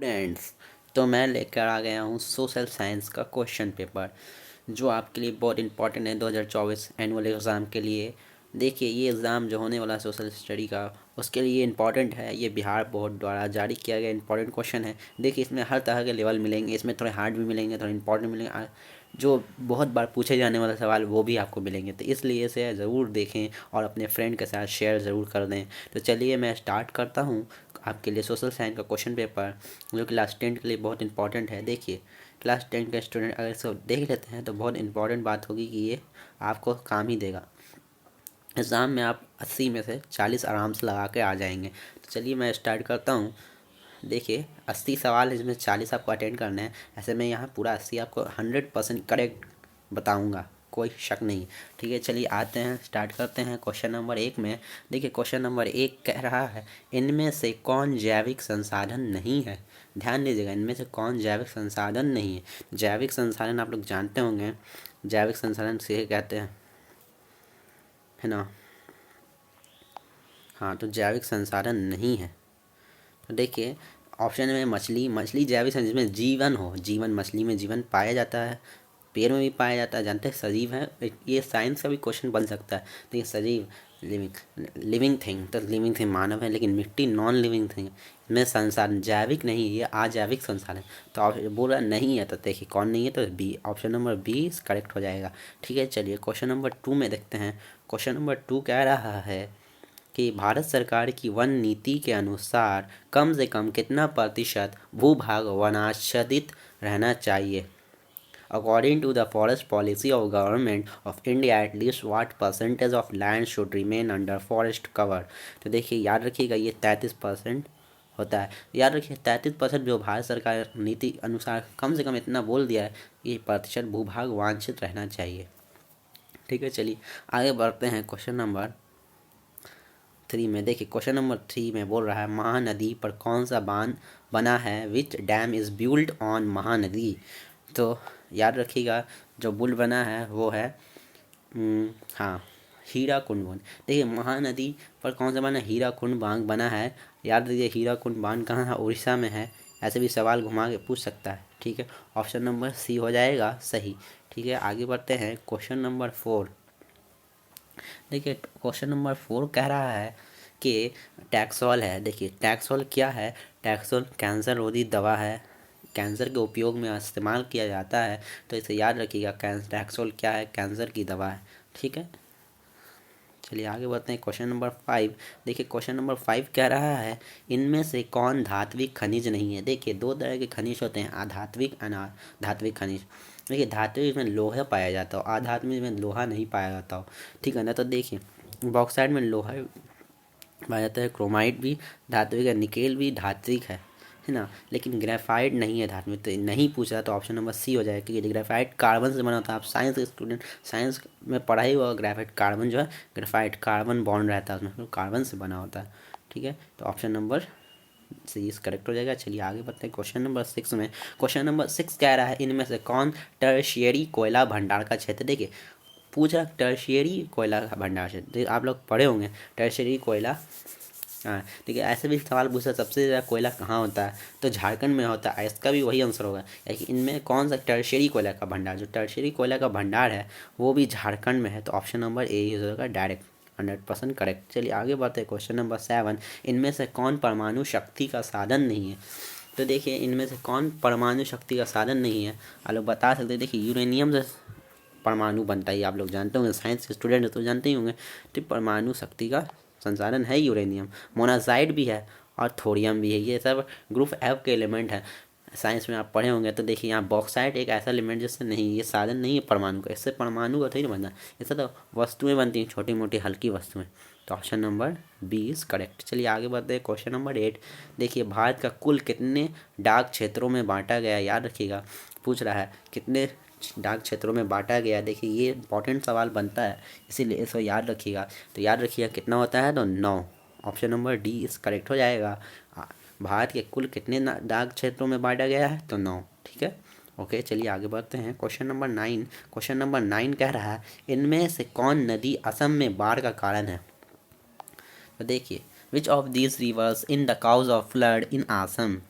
Friends, तो मैं लेकर आ गया हूँ सोशल साइंस का क्वेश्चन पेपर जो आपके लिए बहुत इंपॉर्टेंट है 2024 एनुअल एग्ज़ाम के लिए। देखिए, ये एग्ज़ाम जो होने वाला है सोशल स्टडी का, उसके लिए इंपॉर्टेंट है। ये बिहार बोर्ड द्वारा जारी किया गया इंपॉर्टेंट क्वेश्चन है। देखिए, इसमें हर तरह के लेवल मिलेंगे, इसमें थोड़े हार्ड भी मिलेंगे, थोड़े इंपॉर्टेंट मिलेंगे, जो बहुत बार पूछे जाने वाला सवाल वो भी आपको मिलेंगे। तो इसलिए इसे ज़रूर देखें और अपने फ्रेंड के साथ शेयर ज़रूर कर दें। तो चलिए मैं स्टार्ट करता हूँ आपके लिए सोशल साइंस का क्वेश्चन पेपर, जो क्लास 10 के लिए बहुत इंपॉर्टेंट है। देखिए, क्लास 10 का स्टूडेंट अगर इसको देख लेते हैं तो बहुत इंपॉर्टेंट बात होगी कि ये आपको काम ही देगा। एग्ज़ाम में आप 80 में से 40 आराम से लगा के आ जाएंगे। तो चलिए मैं स्टार्ट करता हूँ। देखिए, 80 सवाल है जिसमें 40 आपको अटेंड करने हैं। ऐसे में यहाँ पूरा 80 आपको 100% करेक्ट बताऊँगा, कोई शक नहीं। ठीक है, चलिए आते हैं, स्टार्ट करते हैं क्वेश्चन नंबर 1 में। देखिए, क्वेश्चन नंबर 1 कह रहा है, इनमें से कौन जैविक संसाधन नहीं है। ध्यान दीजिएगा, इनमें से कौन जैविक संसाधन नहीं है। जैविक संसाधन आप लोग जानते होंगे, जैविक संसाधन से कहते हैं, है ना। हाँ, तो जैविक संसाधन नहीं है। तो देखिए, ऑप्शन में मछली जैविक संसाधन जिसमें जीवन हो, जीवन, मछली में जीवन पाया जाता है, पेड़ में भी पाया जाता है, जानते हैं सजीव है। ये साइंस का भी क्वेश्चन बन सकता है। तो ये सजीव, लिविंग थिंग, तो लिविंग थिंग मानव है, लेकिन मिट्टी नॉन लिविंग थिंग। इसमें संसाधन जैविक नहीं, ये अजैविक संसाधन। तो आप बोल रहा नहीं है, तो देखिए कौन नहीं है, तो B, option number B correct हो जाएगा। ठीक है, चलिए क्वेश्चन नंबर 2 में देखते हैं। क्वेश्चन नंबर 2 कह रहा है कि भारत सरकार की वन नीति के अनुसार कम से कम कितना प्रतिशत भूभाग वनाच्छादित रहना चाहिए। According to the forest policy of government of India, at least what percentage of land should remain under forest cover? तो देखिए, याद रखिएगा ये 33% होता है। याद रखिए 33% जो भारत सरकार नीति अनुसार कम से कम इतना बोल दिया है, ये प्रतिशत भूभाग वांछित रहना चाहिए। ठीक है, चलिए आगे बढ़ते हैं क्वेश्चन नंबर 3 में। देखिए, क्वेश्चन नंबर 3 में बोल रहा है, महानदी पर कौन सा बांध बना है। Which dam is build on Mahanadi. तो याद रखिएगा, जो पुल बना है वो है हाँ, हीराकुंड बांध। देखिए, महानदी पर कौन सा बना, हीराकुंड बांध बना है। याद रखिए, हीराकुंड बांध कहाँ है, उड़ीसा में है। ऐसे भी सवाल घुमा के पूछ सकता है। ठीक है, ऑप्शन नंबर सी हो जाएगा सही। ठीक है, आगे बढ़ते हैं क्वेश्चन नंबर 4। देखिए, क्वेश्चन नंबर 4 कह रहा है कि टैक्सोल है। देखिए, टैक्सोल क्या है। टैक्सोल कैंसर रोधी दवा है, कैंसर के उपयोग में इस्तेमाल किया जाता है। तो इसे याद रखिएगा, टैक्सोल क्या है, कैंसर की दवा है। ठीक है, चलिए आगे बढ़ते हैं क्वेश्चन नंबर 5। देखिए, क्वेश्चन नंबर 5 कह रहा है, इनमें से कौन धात्विक खनिज नहीं है। देखिए, दो तरह के खनिज होते हैं, आधात्विक, अनाधात्विक खनिज। देखिए, धात्विक में लोहा पाया जाता हो, आधात्मिक में लोहा नहीं पाया जाता हो। ठीक है ना। तो देखिए, बॉक्साइड में लोहा पाया जाता है, क्रोमाइट भी धात्विक है, निकेल भी धात्विक है ना। लेकिन ग्रेफाइट नहीं है धात्विक। तो नहीं पूछा तो ऑप्शन नंबर सी हो जाएगा, क्योंकि ग्रेफाइट कार्बन से बना होता है। आप साइंस के स्टूडेंट, साइंस में पढ़ा ही हुआ, ग्रेफाइट कार्बन जो है, ग्रेफाइट कार्बन बॉन्ड रहता है उसमें, तो कार्बन से बना होता है। ठीक है, तो ऑप्शन नंबर सी इस करेक्ट हो जाएगा। चलिए आगे बढ़ते हैं क्वेश्चन नंबर 6 में। क्वेश्चन नंबर 6 कह रहा है, इनमें से कौन टर्शियरी कोयला भंडार का क्षेत्र। देखिए, पूछा टर्शियरी कोयला का भंडार क्षेत्र, आप लोग पढ़े होंगे टर्शियरी कोयला। हाँ, देखिए, ऐसे भी सवाल पूछा, सबसे ज़्यादा कोयला कहाँ होता है, तो झारखंड में होता है। इसका भी वही आंसर होगा, यानी इनमें कौन सा टर्शियरी कोयला का भंडार, जो टर्शियरी कोयला का भंडार है वो भी झारखंड में है। तो ऑप्शन नंबर ए ही होगा डायरेक्ट, 100% करेक्ट। चलिए आगे बढ़ते हैं क्वेश्चन नंबर 7। इनमें से कौन परमाणु शक्ति का साधन नहीं है। तो देखिए, इनमें से कौन परमाणु शक्ति का साधन नहीं है, आप लोग बता सकते हैं। देखिए, यूरेनियम से परमाणु बनता है, आप लोग जानते होंगे, साइंस के स्टूडेंट तो जानते ही होंगे। तो परमाणु शक्ति का संसाधन है यूरेनियम। मोनाजाइट भी है और थोरियम भी है, ये सब ग्रुप एफ के एलिमेंट है, साइंस में आप पढ़े होंगे। तो देखिए, यहाँ बॉक्साइट एक ऐसा एलिमेंट जिससे नहीं, ये साधन नहीं है परमाणु का, इससे परमाणु का थोड़ी ना बनता, इससे तो वस्तुएं बनती हैं, छोटी मोटी हल्की वस्तुएं। तो ऑप्शन नंबर 20 करेक्ट। चलिए आगे बढ़ते हैं क्वेश्चन नंबर 8। देखिए, भारत का कुल कितने डाक क्षेत्रों में बांटा गया, याद रखिएगा, पूछ रहा है कितने डाक क्षेत्रों में बांटा गया। देखिए, ये इंपॉर्टेंट सवाल बनता है, इसीलिए इसको याद रखिएगा। तो याद रखिएगा कितना होता है, तो 9, ऑप्शन नंबर डी इस करेक्ट हो जाएगा। भारत के कुल कितने डाक क्षेत्रों में बांटा गया है, तो 9। ठीक है, ओके, चलिए आगे बढ़ते हैं क्वेश्चन नंबर 9। क्वेश्चन नंबर 9 कह रहा है, इनमें से कौन नदी असम में बाढ़ का कारण है। तो देखिए, which of these rivers in the cause of flood in Assam.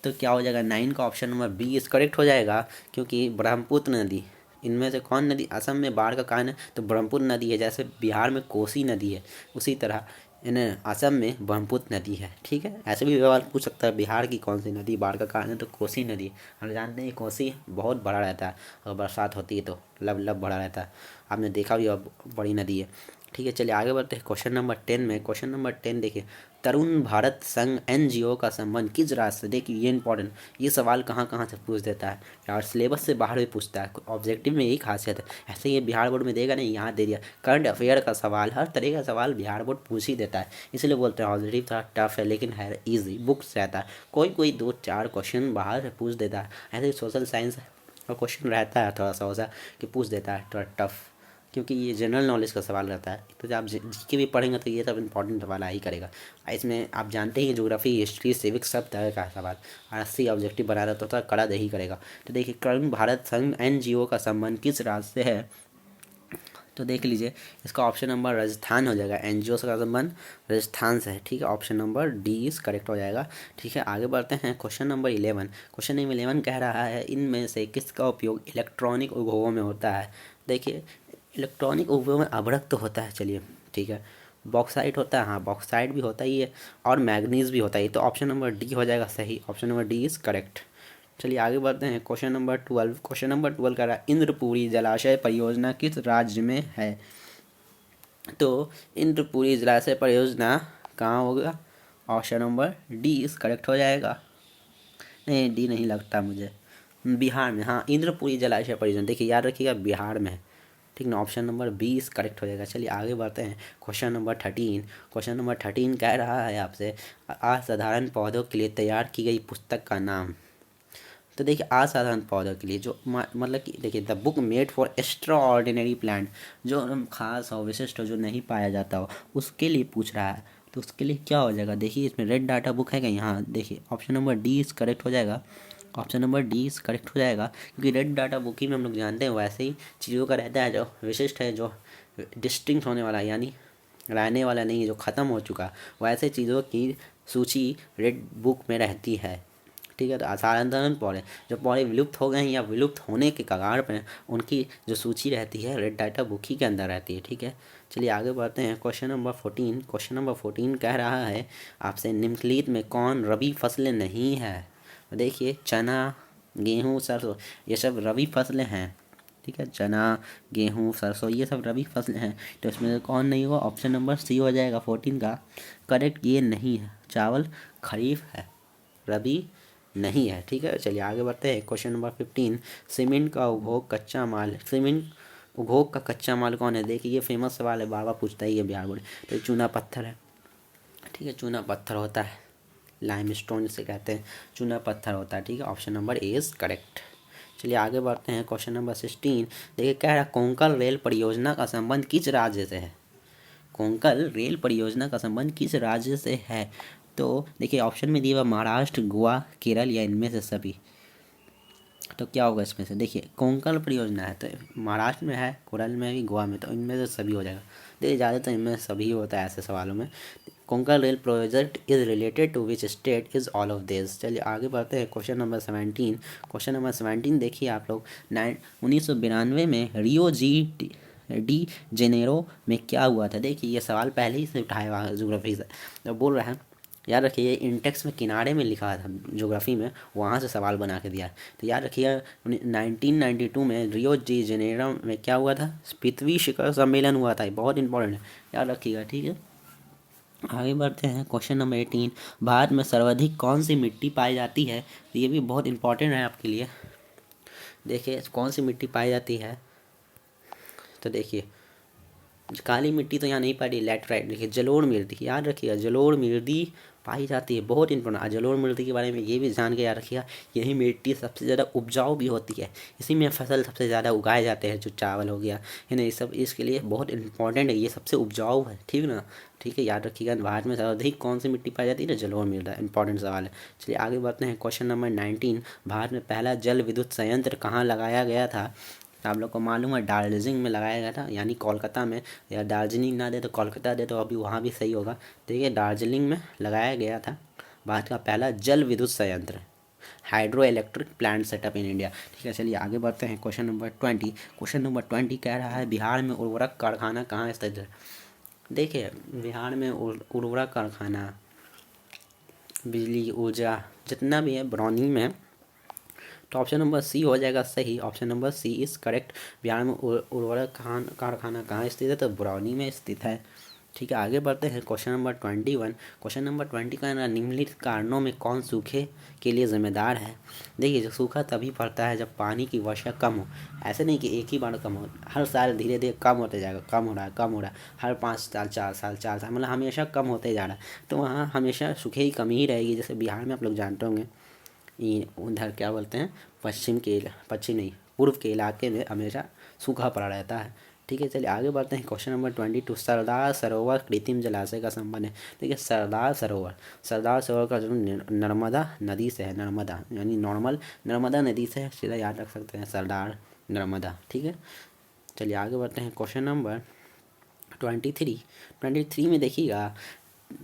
तो क्या हो जाएगा, 9 का option number B is correct हो जाएगा, क्योंकि ब्रह्मपुत्र नदी, इनमें से कौन नदी असम में बाढ़ का कारण है, तो ब्रह्मपुत्र नदी है। जैसे बिहार में कोसी नदी है, उसी तरह इन असम में ब्रह्मपुत्र नदी है। ठीक है, ऐसे भी सवाल पूछ सकता है, बिहार की कौन सी नदी बाढ़ का कारण है, तो कोसी नदी। हम जानते हैं कोसी बहुत बड़ा रहता है, और बरसात होती है तो लब लब बड़ा रहता है, आपने देखा भी अब बड़ी नदी है। ठीक है, चलिए आगे बढ़ते हैं क्वेश्चन नंबर 10 में। क्वेश्चन नंबर 10 देखिए, तरुण भारत संघ एनजीओ का संबंध किस राज्य से। देखिए ये इंपॉर्टेंट, ये सवाल कहाँ कहाँ से पूछ देता है और सिलेबस से बाहर भी पूछता है, ऑब्जेक्टिव में यही खासियत है। ऐसे ये बिहार बोर्ड में देगा नहीं, यहाँ दे दिया। करंट अफेयर का सवाल, हर तरह का सवाल बिहार बोर्ड पूछ ही देता है, इसलिए बोलते हैं ऑब्जेक्टिव थोड़ा टफ है लेकिन है ईजी, बुक्स रहता है। कोई कोई 2-4 क्वेश्चन बाहर से पूछ देता है, ऐसे सोशल साइंस का क्वेश्चन रहता है थोड़ा सा वैसा कि पूछ देता है थोड़ा टफ, क्योंकि ये जनरल नॉलेज का सवाल रहता है। तो जब आप जीके भी पढ़ेंगे तो ये सब इंपॉर्टेंट सवाल ही करेगा। इसमें आप जानते ही ज्योग्राफी, हिस्ट्री, सिविक्स सब तरह का सवाल, और 80 ऑब्जेक्टिव बना रहा तो कड़ा दे ही करेगा। तो देखिए, कर्ण भारत संघ एनजीओ का संबंध किस राज्य से है, तो देख लीजिए इसका ऑप्शन नंबर राजस्थान हो जाएगा। एनजीओ का संबंध राजस्थान से है। ठीक है, option number D is correct हो जाएगा। ठीक है, आगे बढ़ते हैं क्वेश्चन नंबर 11। क्वेश्चन नंबर 11 कह रहा है, इनमें से किसका उपयोग इलेक्ट्रॉनिक उपभोगों में होता है। देखिए इलेक्ट्रॉनिक उपभोग में अभ्रक तो होता है, चलिए ठीक है, बॉक्साइट होता है, हाँ बॉक्साइट भी होता ही है, और मैग्नीज भी होता है, तो ऑप्शन नंबर डी हो जाएगा सही, option number D is correct. चलिए आगे बढ़ते हैं क्वेश्चन नंबर 12। क्वेश्चन नंबर 12 कह रहा है, इंद्रपुरी जलाशय परियोजना किस राज्य में है। तो इंद्रपुरी जलाशय परियोजना कहाँ होगा, option number D is correct हो जाएगा। नहीं डी नहीं लगता मुझे, बिहार में, हाँ इंद्रपुरी जलाशय परियोजना, देखिए याद रखिएगा बिहार में है। ठीक ना, option number B is correct हो जाएगा। चलिए आगे बढ़ते हैं क्वेश्चन नंबर 13। क्वेश्चन नंबर 13 कह रहा है आपसे, असाधारण पौधों के लिए तैयार की गई पुस्तक का नाम। तो देखिए असाधारण पौधों के लिए जो मतलब कि देखिए, the book made for extra ordinary plant, जो खास हो, विशिष्ट हो, जो नहीं पाया जाता हो, उसके लिए पूछ रहा है। तो उसके लिए क्या हो जाएगा, देखिए इसमें रेड डाटा बुक है क्या, यहाँ देखिए option number D is correct हो जाएगा, option number D is correct हो जाएगा। क्योंकि रेड डाटा बुक ही में हम लोग जानते हैं वैसे ही चीज़ों का रहता है, जो विशिष्ट है, जो डिस्टिंक्ट होने वाला है, यानी रहने वाला नहीं है, जो ख़त्म हो चुका, वैसे चीज़ों की सूची रेड बुक में रहती है। ठीक है, तो असाधारण पौधे, जो पौधे विलुप्त हो गए हैं या विलुप्त होने के कगार पर हैं, उनकी जो सूची रहती है रेड डाटा बुक ही के अंदर रहती है। ठीक है, चलिए आगे बढ़ते हैं क्वेश्चन नंबर 14। क्वेश्चन नंबर 14 कह रहा है आपसे, निम्नलिखित में कौन रबी फसलें नहीं है। देखिए चना, गेहूँ, सरसों, ये सब रबी फसलें हैं। ठीक है, चना, गेहूँ, सरसों, ये सब रबी फसलें हैं, तो इसमें से कौन नहीं होगा, ऑप्शन नंबर सी हो जाएगा 14 का करेक्ट। ये नहीं है, चावल खरीफ है, रबी नहीं है। ठीक है, चलिए आगे बढ़ते हैं क्वेश्चन नंबर 15। सीमेंट का उपभोग कच्चा माल, सीमेंट उपभोग का कच्चा माल कौन है। देखिए ये फेमस सवाल है, बार बार पूछता ही है बिहार बोर्ड। तो चूना पत्थर है। ठीक है, चूना पत्थर होता है, लाइम स्टोन जिसे कहते हैं, चूना पत्थर होता है। ठीक है, option number A is correct. चलिए आगे बढ़ते हैं क्वेश्चन नंबर 16। देखिए कह रहा है, कोंकण रेल परियोजना का संबंध किस राज्य से है। कोंकण रेल परियोजना का संबंध किस राज्य से है। तो देखिए ऑप्शन में दिया हुआ महाराष्ट्र, गोवा, केरल या इनमें से सभी। तो क्या होगा इसमें से, देखिए कोंकण परियोजना है तो महाराष्ट्र में है, केरल में भी, गोवा में, तो इनमें से सभी हो जाएगा। देखिए ज़्यादातर इनमें सभी होता है ऐसे सवालों में। Konkan rail project is related to which state is all of this. चलिए आगे बढ़ते हैं क्वेश्चन नंबर 17। क्वेश्चन नंबर 17 देखिए आप लोग, 1992 में रियो डी जेनेरो में क्या हुआ था। देखिए ये सवाल पहले ही से उठाया हुआ है ज्योग्राफी से, तो बोल रहे हैं, याद रखिए इंटेक्स में किनारे में लिखा था ज्योग्राफी में, वहाँ से सवाल बना के दिया। तो याद रखिए 1992 में रियो डी जेनेरो में क्या हुआ था, पृथ्वी शिखर सम्मेलन हुआ था, बहुत इंपॉर्टेंट है, याद रखिएगा। ठीक है, आगे बढ़ते हैं क्वेश्चन नंबर 18। भारत में सर्वाधिक कौन सी मिट्टी पाई जाती है। तो ये भी बहुत इंपॉर्टेंट है आपके लिए। देखिए कौन सी मिट्टी पाई जाती है, तो देखिए काली मिट्टी तो यहाँ नहीं पाई, लैटराइट। देखिए जलोढ़ मृदा, याद रखिएगा जलोढ़ मृदा पाई जाती है, बहुत इंपॉर्टेंट। जलोढ़ मृदा के बारे में ये भी जान के याद रखिएगा, यही मिट्टी सबसे ज़्यादा उपजाऊ भी होती है, इसी में फसल सबसे ज़्यादा उगाए जाते हैं, जो चावल हो गया है ना, ये सब इसके लिए बहुत इंपॉर्टेंट है, ये सबसे उपजाऊ है। ठीक ना, ठीक है, याद रखिएगा। भारत में सर्वाधिक कौन सी मिट्टी पाई जाती है ना, जलोढ़ मृदा, इंपॉर्टेंट सवाल है। चलिए आगे बढ़ते हैं क्वेश्चन नंबर 19। भारत में पहला जल विद्युत संयंत्र कहाँ लगाया गया था। आप लोग को मालूम है दार्जिलिंग में लगाया गया था, यानी कोलकाता में, या दार्जिलिंग ना दे तो कोलकाता दे तो अभी वहाँ भी सही होगा। देखिए दार्जिलिंग में लगाया गया था भारत का पहला जल विद्युत संयंत्र। Hydro electric plant setup in India. ठीक है, चलिए आगे बढ़ते हैं। Question number 20। क्वेश्चन नंबर 20 कह रहा है बिहार में उर्वरक कारखाना कहाँ स्थित है। देखिए बिहार में उर्वरक कारखाना, बिजली ऊर्जा जितना भी है बरौनी में है, तो ऑप्शन नंबर सी हो जाएगा सही। Option number C is correct. Bihar में उर्वरक कारखाना कहाँ स्थित है, तो बरौनी में स्थित है। ठीक है, आगे बढ़ते हैं। Question number 21। क्वेश्चन नंबर 20 का निम्नलिखित कारणों में कौन सूखे के लिए जिम्मेदार है। देखिए जो सूखा तभी पड़ता है जब पानी की वर्षा कम हो। ऐसे नहीं कि एक ही बार कम हो, हर साल धीरे धीरे कम होते जाएगा, कम हो रहा है, कम हो रहा है, हर 5 साल 4 साल 4 साल, मतलब हमेशा कम होते जा रहा है। तो वहाँ हमेशा सूखे की कमी ही रहेगी। जैसे बिहार में आप लोग जानते होंगे, ये उधर क्या बोलते हैं, पश्चिम नहीं, पूर्व के इलाके में हमेशा सूखा पड़ा रहता है। ठीक है, चलिए आगे बढ़ते हैं। Question number 22। सरदार सरोवर कृत्रिम जलाशय का संबंध है। देखिए सरदार सरोवर का जो नर्मदा नदी से है, नर्मदा यानी नॉर्मल नर्मदा नदी से है, सीधा याद रख सकते हैं सरदार नर्मदा। ठीक है, चलिए आगे बढ़ते हैं। क्वेश्चन नंबर 23 में देखिएगा,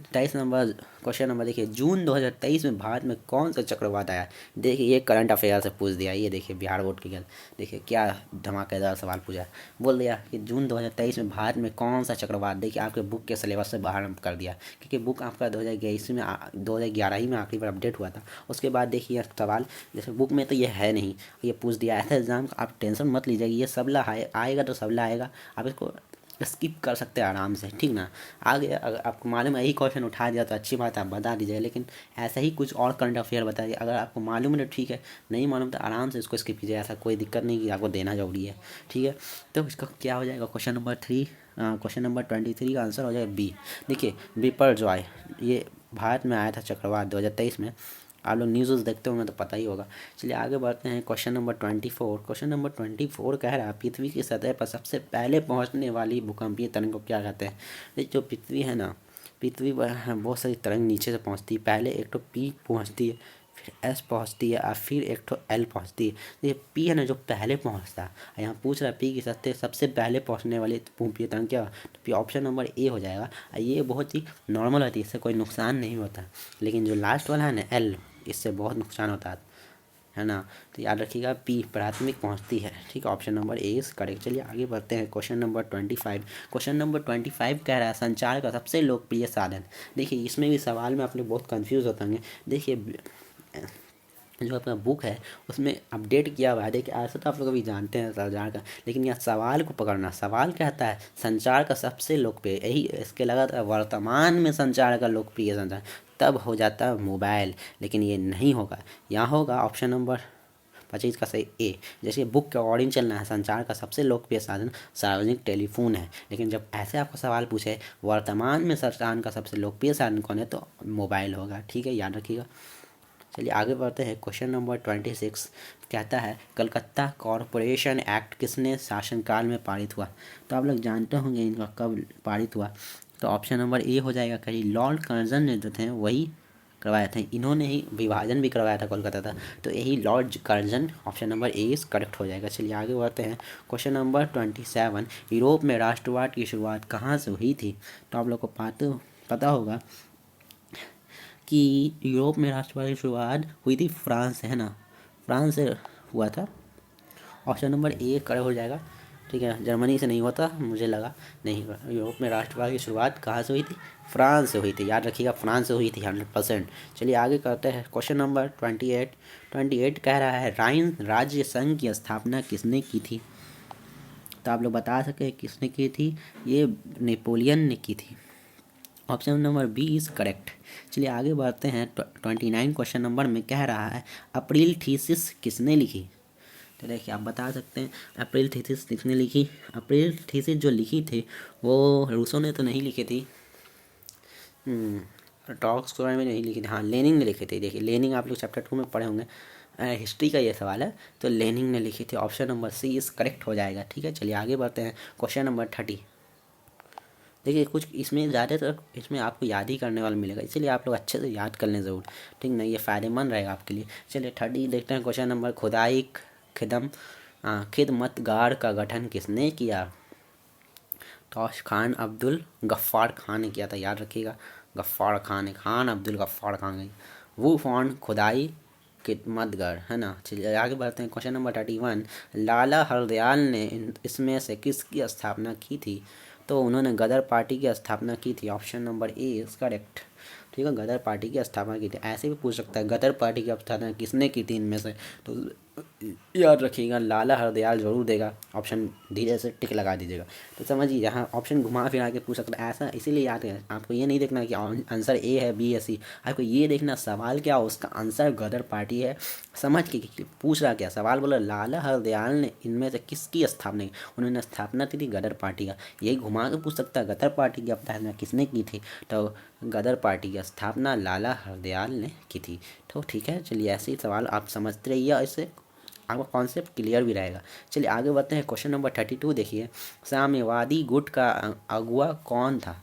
23 नंबर क्वेश्चन नंबर देखिए, जून 2023 में भारत में कौन सा चक्रवात आया। देखिए ये करंट अफेयर से पूछ दिया। ये देखिए बिहार बोर्ड की गल, देखिए क्या धमाकेदार सवाल पूछा। बोल दिया कि जून 2023 में भारत में कौन सा चक्रवात। देखिए आपके बुक के सिलेबस से बाहर कर दिया, क्योंकि बुक आपका 2011 ही में आखिरी बार अपडेट हुआ था। उसके बाद देखिए सवाल, जैसे बुक में तो ये है नहीं, ये पूछ दिया। ऐसा एग्जाम आप टेंशन मत लीजिएगा, ये सबला आएगा तो सबला आएगा, आप इसको स्किप कर सकते हैं आराम से। ठीक ना, आगे अगर आपको मालूम है यही क्वेश्चन उठा दिया तो अच्छी बात है, आप बता दीजिए। लेकिन ऐसा ही कुछ और करंट अफेयर बताइए, अगर आपको मालूम है तो ठीक है, नहीं मालूम तो आराम से इसको स्किप कीजिए। ऐसा कोई दिक्कत नहीं कि आपको देना जरूरी है। ठीक है, तो इसका क्या हो जाएगा, क्वेश्चन नंबर 23 का आंसर हो जाएगा बी। देखिए बिपरजॉय, ये भारत में आया था चक्रवात 2023 में। आप लोग न्यूज़ देखते होंगे तो पता ही होगा। चलिए आगे बढ़ते हैं। Question number 24। क्वेश्चन नंबर 24 कह रहा है पृथ्वी की सतह पर सबसे पहले पहुंचने वाली भूकंपीय तरंग को क्या कहते हैं। ये जो पृथ्वी है ना, पृथ्वी पर बहुत सारी तरंग नीचे से पहुंचती है। पहले एक तो पी पहुंचती है, फिर एस पहुंचती है और फिर एक तो एल पहुंचती है। ये पी है ना जो पहले पहुंचता है, यहाँ पूछ रहा है पी की सतह सबसे पहले पहुंचने वाली भूकंपीय तरंग क्या, तो पी ऑप्शन नंबर ए हो जाएगा। ये बहुत ही नॉर्मल होती है, इससे कोई नुकसान नहीं होता। लेकिन जो लास्ट वाला है ना एल, इससे बहुत नुकसान होता है ना। तो याद रखिएगा पी प्राथमिक पहुंचती है। ठीक है, option number A is correct. चलिए आगे बढ़ते हैं। Question number 25। क्वेश्चन नंबर 25 कह रहा है संचार का सबसे लोकप्रिय साधन। देखिए इसमें भी सवाल में आप लोग बहुत कंफ्यूज होते होंगे। देखिए जो आपका बुक है उसमें अपडेट किया हुआ है। देखिए ऐसा तो आप लोग अभी जानते हैं संचार का, लेकिन यह सवाल को पकड़ना। सवाल कहता है संचार का सबसे लोकप्रिय, यही इसके लगा वर्तमान में संचार का लोकप्रिय संचार, तब हो जाता है मोबाइल। लेकिन ये नहीं होगा, यहाँ होगा ऑप्शन नंबर 25 का सही ए। जैसे बुक के अकॉर्डिंग चलना है, संचार का सबसे लोकप्रिय साधन सार्वजनिक टेलीफोन है। लेकिन जब ऐसे आपको सवाल पूछे वर्तमान में संचार का सबसे लोकप्रिय साधन कौन है, तो मोबाइल होगा। ठीक है, याद रखिएगा। चलिए आगे बढ़ते हैं। क्वेश्चन नंबर 26 कहता है कलकत्ता कॉरपोरेशन एक्ट किसने शासनकाल में पारित हुआ। तो आप लोग जानते होंगे इनका कब पारित हुआ, तो ऑप्शन नंबर ए हो जाएगा। कहीं लॉर्ड कर्जन ने जो थे वही करवाया था, इन्होंने ही विभाजन भी करवाया था कोलकाता था, तो यही Lord Curzon, option number A is correct हो जाएगा। चलिए आगे बढ़ते हैं। क्वेश्चन नंबर 27 यूरोप में राष्ट्रवाद की शुरुआत कहाँ से हुई थी। तो आप लोग को पता होगा कि यूरोप में राष्ट्रवाद की शुरुआत हुई थी फ्रांस से, है ना, फ्रांस से हुआ था। ऑप्शन नंबर ए करेक्ट हो जाएगा। ठीक है, जर्मनी से नहीं होता, मुझे लगा नहीं। यूरोप में राष्ट्रवाद की शुरुआत कहाँ से हुई थी, फ्रांस से हुई थी। याद रखिएगा फ्रांस से हुई थी 100%। चलिए आगे करते हैं। क्वेश्चन नंबर 28 कह रहा है राइन राज्य संघ की स्थापना किसने की थी। तो आप लोग बता सके किसने की थी, ये नेपोलियन ने की थी। Option number B is correct. चलिए आगे बढ़ते हैं। 29 क्वेश्चन नंबर में कह रहा है अप्रैल थीसिस किसने लिखी। तो देखिए आप बता सकते हैं अप्रैल थीसिस किसने लिखी। अप्रैल थीसिस जो लिखी थी वो रूसो ने तो नहीं लिखी थी, टॉक्स के बारे में नहीं लिखी थी, हाँ लेनिन ने लिखी थी। देखिए लेनिन आप लोग चैप्टर 2 में पढ़े होंगे, हिस्ट्री का ये सवाल है, तो लेनिन ने लिखी थी। Option number C is correct हो जाएगा। ठीक है, चलिए आगे बढ़ते हैं। Question number 30। देखिए कुछ इसमें ज़्यादातर इसमें आपको याद ही करने वाला मिलेगा, इसलिए आप लोग अच्छे से याद कर लें ज़रूर। ठीक ना, ये फ़ायदेमंद रहेगा आपके लिए। चलिए 30 देखते हैं। क्वेश्चन नंबर खुदाई खिदमतगार का गठन किसने किया। तौश खान अब्दुल गफ्फार खान ने किया था। याद रखिएगा गफ्फार खान अब्दुल गफ्फार खान। वो फॉन्ड खुदाई खिदमतगर, है ना। चलिए आगे बढ़ते हैं। क्वेश्चन नंबर 31, लाला हरदयाल ने इसमें से किसकी स्थापना की थी? तो उन्होंने गदर पार्टी की स्थापना की थी। Option number A is correct. ठीक है, गदर पार्टी की स्थापना की थी। ऐसे भी पूछ सकता है गदर पार्टी की स्थापना किसने की थी इनमें से, तो याद रखिएगा लाला हरदयाल जरूर देगा। ऑप्शन धीरे से टिक लगा दीजिएगा। तो समझिए यहाँ ऑप्शन घुमा फिरा के पूछ सकता है, ऐसा इसीलिए याद है। आपको ये नहीं देखना कि आंसर ए है, बी है, सी। आपको ये देखना सवाल क्या हो, उसका आंसर गदर पार्टी है। समझ के कि पूछ रहा क्या सवाल, बोला लाला हरदयाल ने इनमें से किसकी स्थापना की? उन्होंने स्थापना की थी गदर पार्टी का। यही घुमा के पूछ सकता है गदर पार्टी की स्थापना किसने की थी, तो गदर पार्टी की स्थापना लाला हरदयाल ने की थी। तो ठीक है, चलिए ऐसे ही सवाल आप समझते रहिए, इससे आपका कॉन्सेप्ट क्लियर भी रहेगा। चलिए आगे बढ़ते हैं। क्वेश्चन नंबर 32 देखिए, साम्यवादी गुट का अगुवा कौन था?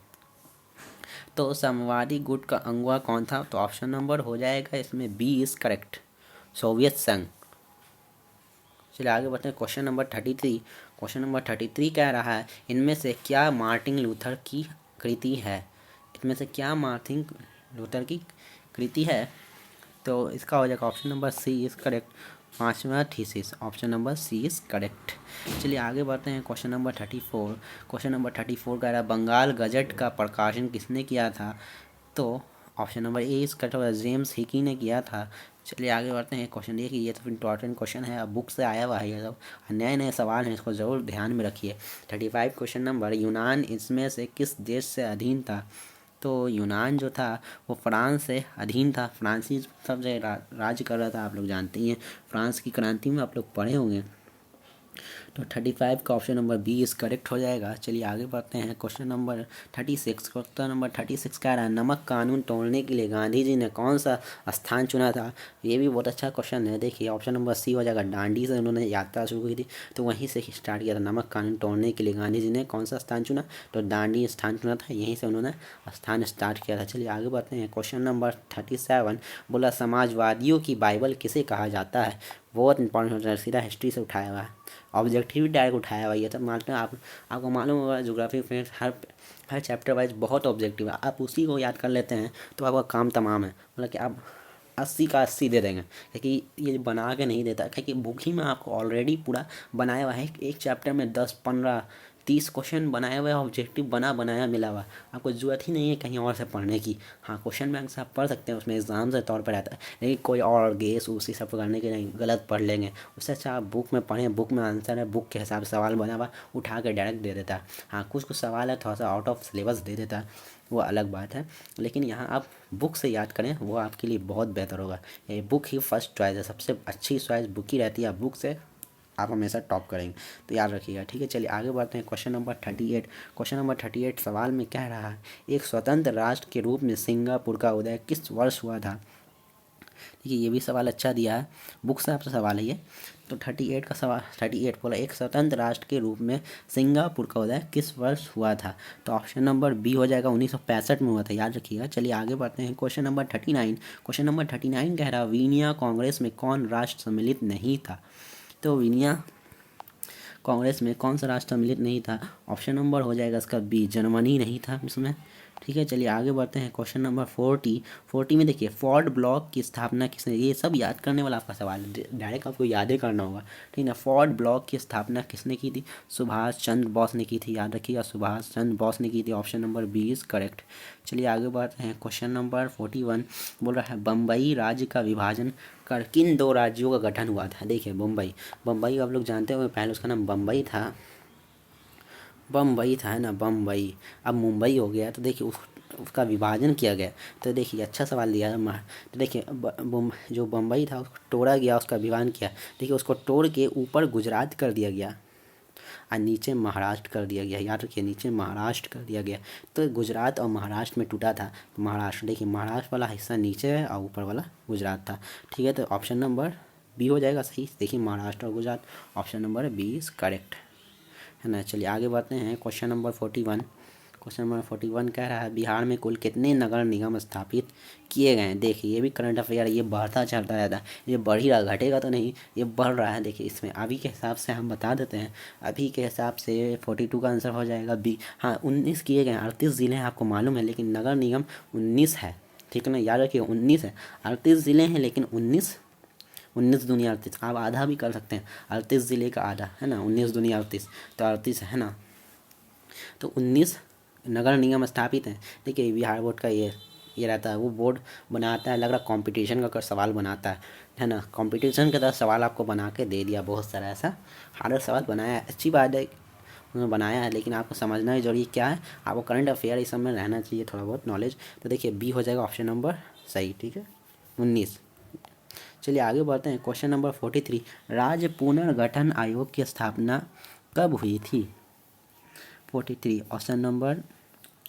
तो साम्यवादी गुट का अगुवा कौन था? तो ऑप्शन नंबर हो जाएगा इसमें बी इज करेक्ट, सोवियत संघ। चलिए आगे बढ़ते हैं। Question number 33। क्वेश्चन नंबर 33 कह रहा है, इनमें से क्या मार्टिन लूथर की कृति है? इनमें से क्या मार्टिन लूथर की कृति है? तो इसका हो जाएगा option number C is correct, पांचवा thesis. Option number C is correct. चलिए आगे बढ़ते हैं। Question number 34। क्वेश्चन नंबर 34 कह रहा है, बंगाल गजट का प्रकाशन किसने किया था? तो option number A is correct होगा, जेम्स हिकी ने किया था। चलिए आगे बढ़ते हैं। क्वेश्चन देखिए, ये तो इंपॉर्टेंट क्वेश्चन है, अब बुक से आया हुआ है ये सब, नए नए सवाल हैं, इसको ज़रूर ध्यान में रखिए। 35 क्वेश्चन नंबर, यूनान इसमें से किस देश से अधीन था? तो यूनान जो था वो फ्रांस से अधीन था। फ्रांसीसी सब जगह राज्य कर रहा था, आप लोग जानते ही हैं। फ्रांस की क्रांति में आप लोग पढ़े होंगे। तो 35 का option number B is correct हो जाएगा। चलिए आगे बढ़ते हैं। Question number 36। क्वेश्चन नंबर 36 कह रहा है, नमक कानून तोड़ने के लिए गांधी जी ने कौन सा स्थान चुना था? ये भी बहुत अच्छा क्वेश्चन है। देखिए ऑप्शन नंबर सी हो जाएगा, दांडी से उन्होंने यात्रा शुरू की थी, तो वहीं से स्टार्ट किया था। नमक कानून तोड़ने के लिए गांधी जी ने कौन सा स्थान चुना? तो दांडी स्थान चुना था, यहीं से उन्होंने स्थान स्टार्ट किया था। चलिए आगे बढ़ते हैं। क्वेश्चन नंबर 37 बोला, समाजवादियों की बाइबल किसे कहा जाता है? बहुत इंपॉर्टेंट है, सीधा हिस्ट्री से उठाया हुआ है, ऑब्जेक्टिव भी डायरेक्ट उठाया हुआ है। तो मानते हैं आपको मालूम होगा ज्योग्राफी में हर चैप्टर वाइज बहुत ऑब्जेक्टिव है, आप उसी को याद कर लेते हैं तो आपका काम तमाम है। मतलब कि आप 80 का 80 दे देंगे, क्योंकि ये बना के नहीं देता, क्योंकि बुक ही में आपको ऑलरेडी पूरा बनाया हुआ है। एक चैप्टर में 10 15 30 क्वेश्चन बनाए हुए, ऑब्जेक्टिव बनाया मिला हुआ, आपको ज़रूरत ही नहीं है कहीं और से पढ़ने की। हाँ, क्वेश्चन बैंक से आप पढ़ सकते हैं, उसमें एग्जाम के तौर पर रहता है, लेकिन कोई और गेस उसी सब करने के नहीं, गलत पढ़ लेंगे। उससे अच्छा आप बुक में पढ़ें, बुक में आंसर है, बुक के हिसाब से सवाल बना हुआ उठा के डायरेक्ट दे देता है। हाँ, कुछ कुछ सवाल है थोड़ा सा आउट ऑफ सिलेबस दे देता है, वो अलग बात है, लेकिन यहाँ आप बुक से याद करें, वो आपके लिए बहुत बेहतर होगा। ये बुक ही फर्स्ट चॉइस है, सबसे अच्छी चॉइस बुक ही रहती है। आप बुक से आप हमेशा टॉप करेंगे, तो याद रखिएगा। ठीक है, चलिए आगे बढ़ते हैं। Question number 38। क्वेश्चन नंबर 38 सवाल में कह रहा है, एक स्वतंत्र राष्ट्र के रूप में सिंगापुर का उदय किस वर्ष हुआ था? देखिए ये भी सवाल अच्छा दिया है, बुक से आपसे सवाल है ये। तो 38 का सवाल, 38 बोला, एक स्वतंत्र राष्ट्र के रूप में सिंगापुर का उदय किस वर्ष हुआ था? तो ऑप्शन नंबर बी हो जाएगा, 1965 में हुआ था, याद रखिएगा। चलिए आगे बढ़ते हैं। Question number 39। क्वेश्चन नंबर 39 कह रहा है, वीनिया कांग्रेस में कौन राष्ट्र सम्मिलित नहीं था? तो वीनिया कांग्रेस में कौन सा राष्ट्र सम्मिलित नहीं था? ऑप्शन नंबर हो जाएगा इसका बी, जर्मनी नहीं था इसमें। ठीक है, चलिए आगे बढ़ते हैं। क्वेश्चन नंबर 40 में देखिए, फोर्ट ब्लॉक की स्थापना किसने? ये सब याद करने वाला आपका सवाल है, डायरेक्ट आपको याद ही करना होगा। ठीक है ना, फोर्ट ब्लॉक की स्थापना किसने की थी? सुभाष चंद्र बोस ने की थी, याद रखिएगा, सुभाष चंद्र बोस ने की थी। Option number B is correct. चलिए आगे बढ़ते हैं। क्वेश्चन नंबर 41 बोल रहा है, बम्बई राज्य का विभाजन कर किन दो राज्यों का गठन हुआ था? देखिए बम्बई आप लोग जानते हो, पहले उसका नाम बम्बई था, है ना, बम्बई, अब मुंबई हो गया। तो देखिए उसका विभाजन किया गया। तो देखिए अच्छा सवाल दिया है। तो देखिए जो बम्बई था उसको तोड़ा गया, उसका विभाजन किया। देखिए उसको तोड़ के ऊपर गुजरात कर दिया गया और नीचे महाराष्ट्र कर दिया गया, याद रखिए, नीचे महाराष्ट्र कर दिया गया। तो गुजरात और महाराष्ट्र में टूटा था, तो महाराष्ट्र, देखिए महाराष्ट्र वाला हिस्सा नीचे है और ऊपर वाला गुजरात था। ठीक है, तो ऑप्शन नंबर बी हो जाएगा सही। देखिए महाराष्ट्र और Gujarat, option number B is correct, है ना। चलिए आगे बढ़ते हैं। Question number 41। क्वेश्चन नंबर 41 कह रहा है, बिहार में कुल कितने नगर निगम स्थापित किए गए हैं? देखिए ये भी करंट अफेयर, ये बढ़ता चलता रहता है, ये बढ़ ही रहा, घटेगा तो नहीं, ये बढ़ रहा है। देखिए इसमें अभी के हिसाब से हम बता देते हैं, अभी के हिसाब से 42 का आंसर हो जाएगा बी। हाँ 19 किए गए हैं, 38 ज़िले हैं आपको मालूम है, लेकिन नगर निगम 19 है। ठीक है ना, याद रखिए 19 है, 38 ज़िले हैं लेकिन 19 19 दूनी 38, आप आधा भी कर सकते हैं, 38 ज़िले का आधा है ना, 19 दूनी 38, तो 38 है ना। तो 19 नगर निगम स्थापित हैं। देखिए बिहार बोर्ड का ये रहता है, वो बोर्ड बनाता है, लग रहा कंपटीशन का सवाल बनाता है ना, कंपटीशन के तरह सवाल आपको बना के दे दिया, बहुत सारा ऐसा हार्ड सवाल बनाया है, अच्छी बात है उन्होंने बनाया है, लेकिन आपको समझना ही जरूरी क्या है, आपको करंट अफेयर इस सब में रहना चाहिए थोड़ा बहुत नॉलेज। तो देखिए बी हो जाएगा ऑप्शन नंबर सही, ठीक है 19। चलिए आगे बढ़ते हैं, क्वेश्चन नंबर 43, राज्य पुनर्गठन आयोग की स्थापना कब हुई थी। 43 ऑप्शन नंबर,